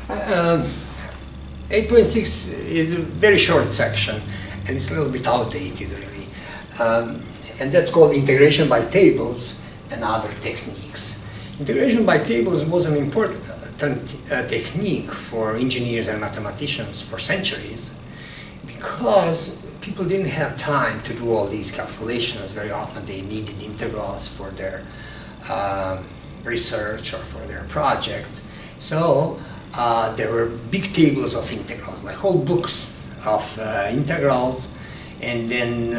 8.6 is a very short section, and it's a little bit outdated, really. And that's called integration by tables and other techniques. Integration by tables was an important technique for engineers and mathematicians for centuries, because people didn't have time to do all these calculations. Very often they needed integrals for their research or for their projects. So there were big tables of integrals, like whole books of integrals, and then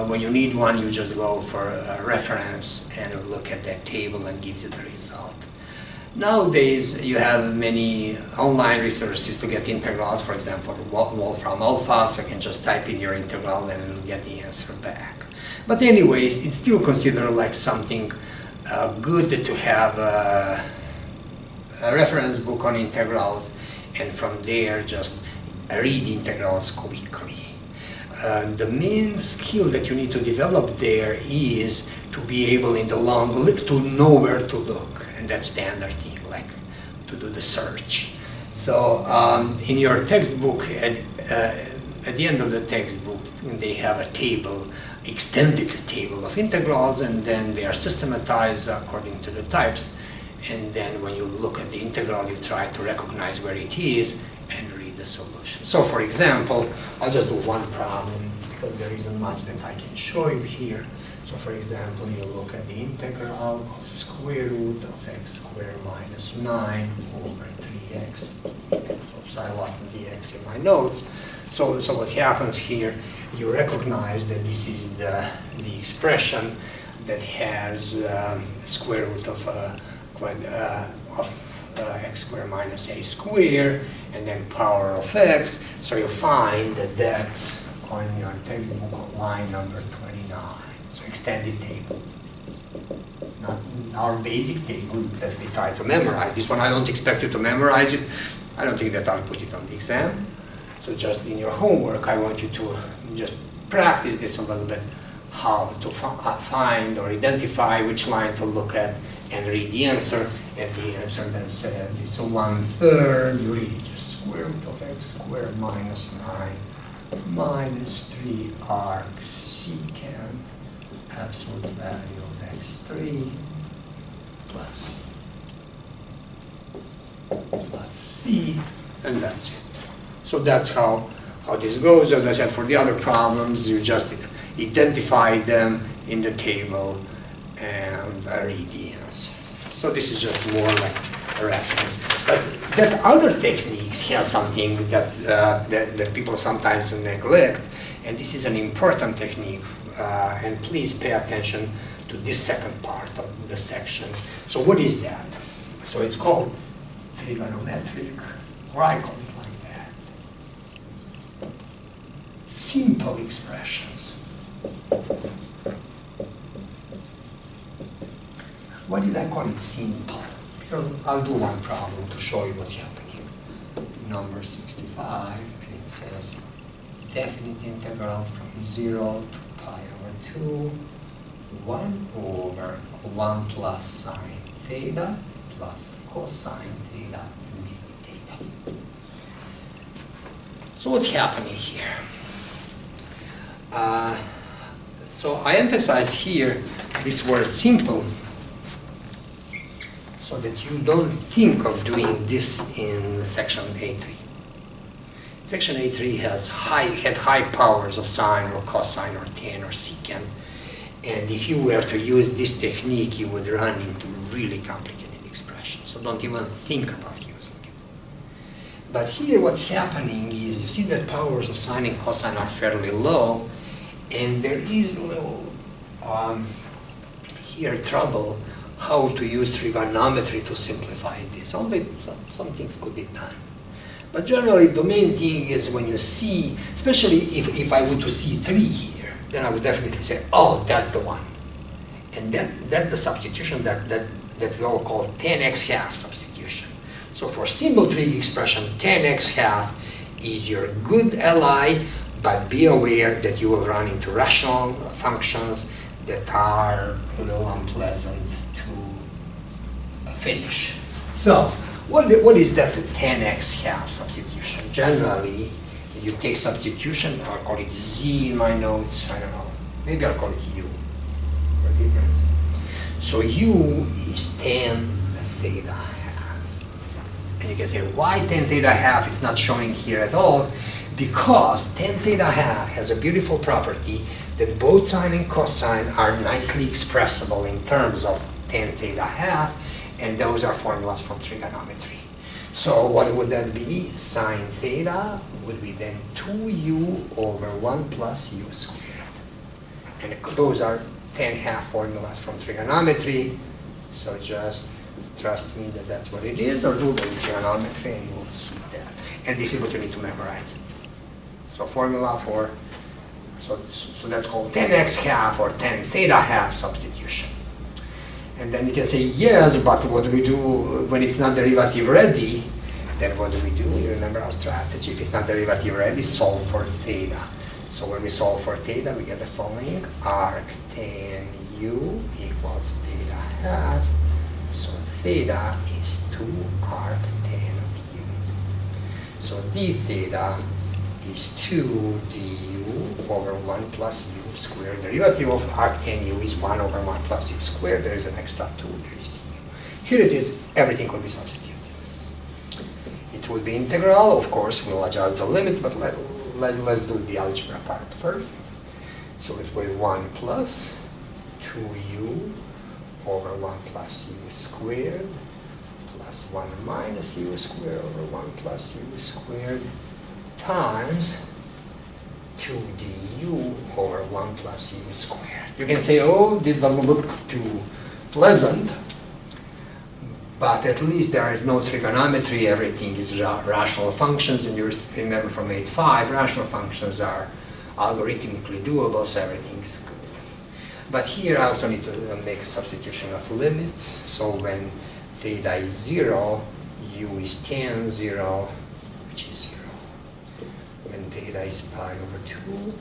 when you need one, you just go for a reference and look at that table and gives you the result. Nowadays, you have many online resources to get integrals. For example, Wolfram Alpha, so you can just type in your integral and it'll get the answer back. But anyways, it's still considered like something good to have a reference book on integrals, and from there just read integrals quickly. The main skill that you need to develop there is to be able in the long look to know where to look, and that's standard thing, like to do the search. So in your textbook, at the end of the textbook, they have a table, extended table of integrals, and then they are systematized according to the types. And then when you look at the integral, you try to recognize where it is and read the solution. So for example, I'll just do one problem because there isn't much that I can show you here. So for example, you look at the integral of square root of x squared minus 9 over 3x dx. Oops, I lost the dx in my notes. So what happens here, you recognize that this is the expression that has square root of x squared minus a squared, and then power of x. So you find that that's on your textbook line number 29. So extended table. Not our basic table that we try to memorize. This one I don't expect you to memorize it. I don't think that I'll put it on the exam. So just in your homework, I want you to just practice this a little bit, how to find or identify which line to look at and read the answer. And the answer then says it's 1/3, you read just square root of x squared minus 9 minus 3 arc secant absolute value of x3 plus c, and that's it. So that's how this goes. As I said, for the other problems, you just identify them in the table and read the answer. So this is just more like a reference. But that other techniques have something that people sometimes neglect, and this is an important technique. And please pay attention to this second part of the section. So what is that? So it's called trigonometric, or I call it like that, simple expressions. Why did I call it simple? Because I'll do one problem to show you what's happening. Number 65, and it says definite integral from 0 to pi over 2, 1 over 1 plus sine theta plus cosine theta and d theta. So what's happening here? So I emphasize here this word simple, so that you don't think of doing this in section A3. Section A3 had high powers of sine or cosine or tan or secant, and if you were to use this technique, you would run into really complicated expressions. So don't even think about using it. But here what's happening is, you see that powers of sine and cosine are fairly low, and there is a little here trouble how to use trigonometry to simplify this. Only some things could be done. But generally, the main thing is when you see, especially if I were to see 3 here, then I would definitely say, oh, that's the one. And that's the substitution that we all call tan x half substitution. So for simple trig expression, tan x half is your good ally, but be aware that you will run into rational functions that are a little unpleasant to finish. So what is that 10x half substitution? Generally, you take substitution, I'll call it Z in my notes, I don't know, maybe I'll call it U, for different. So U is 10 theta half. And you can say, why 10 theta half? It's not showing here at all, because 10 theta half has a beautiful property that both sine and cosine are nicely expressible in terms of 10 theta half, and those are formulas from trigonometry. So what would that be? Sine theta would be then 2u over 1 plus u squared. And those are 10 half formulas from trigonometry, so just trust me that that's what it is, or do the trigonometry and you will see that. And this is what you need to memorize. So formula for, so that's called 10x half or 10 theta half substitution. And then you can say, yes, but what do we do when it's not derivative ready? Then what do we do? You remember our strategy. If it's not derivative ready, solve for theta. So when we solve for theta, we get the following. Arc tan u equals theta half. So theta is 2 arc tan of u. So d theta is 2 du over 1 plus u squared. The derivative of arc tan u is 1 over 1 plus u squared. There is an extra 2, there is du. Here it is, everything could be substituted. It will be integral, of course, we'll adjust the limits, but let's do the algebra part first. So it will be 1 plus 2u over 1 plus u squared plus 1 minus u squared over 1 plus u squared times 2 du over 1 plus u squared. You can say, oh, this doesn't look too pleasant, but at least there is no trigonometry, everything is rational functions, and you remember from 8.5, rational functions are algorithmically doable, so everything's good. But here I also need to make a substitution of limits, so when theta is 0, u is tan 0, which is 0. When theta is pi over 2,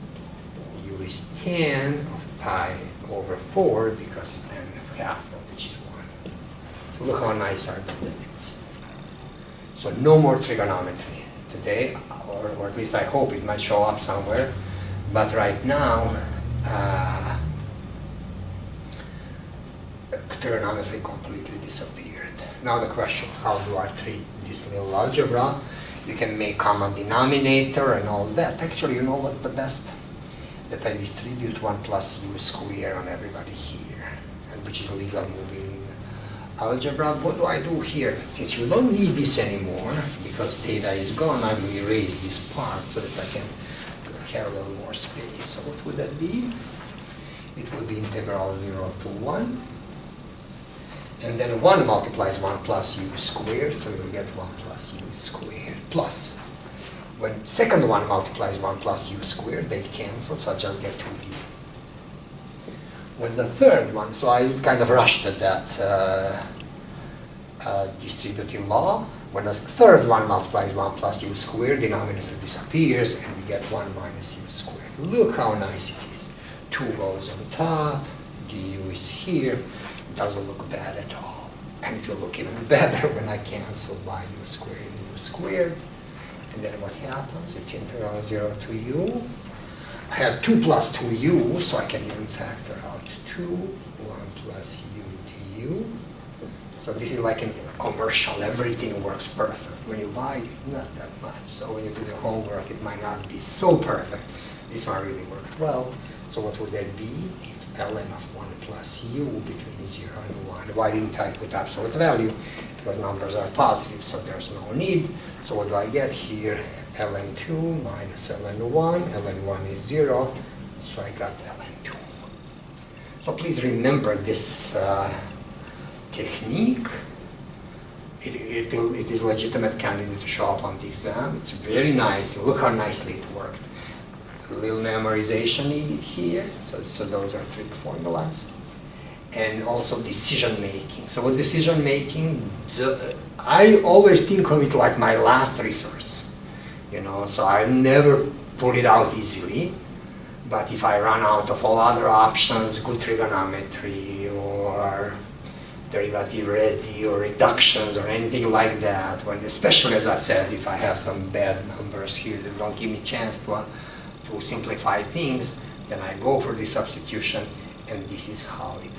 u is tan of pi over 4, because it's tan of half, which is 1. So look how nice are the limits. So no more trigonometry today, or at least I hope it might show up somewhere. But right now, trigonometry completely disappeared. Now the question, how do I treat this little algebra? You can make common denominator and all that. Actually, you know what's the best? That I distribute 1 plus u squared on everybody here, and which is legal moving algebra. What do I do here? Since you don't need this anymore, because theta is gone, I will erase this part so that I can have a little more space. So what would that be? It would be integral 0 to 1. And then 1 multiplies 1 plus u squared, so you'll get 1 plus u squared plus. When second one multiplies 1 plus u squared, they cancel, so I just get 2u. When the third one, so I kind of rushed at that distributive law. When the third one multiplies 1 plus u squared, denominator disappears, and we get 1 minus u squared. Look how nice it is. 2 goes on top, du is here. It doesn't look bad at all. And it will look even better when I cancel by u squared and u squared. And then what happens? It's integral 0 to u. I have 2 plus 2u, so I can even factor out 2, 1 plus u du. So this is like in a commercial, everything works perfect. When you buy it, not that much. So when you do the homework, it might not be so perfect. This one really worked well. So what would that be? It's ln of 1 plus u between 0 and 1. Why didn't I put absolute value? Because numbers are positive, so there's no need. So what do I get here? ln2 minus ln1. ln1 is 0, so I got ln2. So please remember this technique. It is legitimate candidate to show up on the exam. It's very nice. Look how nicely it worked. A little memorization needed here. So those are trig formulas. And also decision making. So with decision making, I always think of it like my last resource. You know, so I never pull it out easily. But if I run out of all other options, good trigonometry or derivative ready or reductions or anything like that. When, especially as I said, if I have some bad numbers here that don't give me a chance to simplify things, then I go for the substitution, and this is how it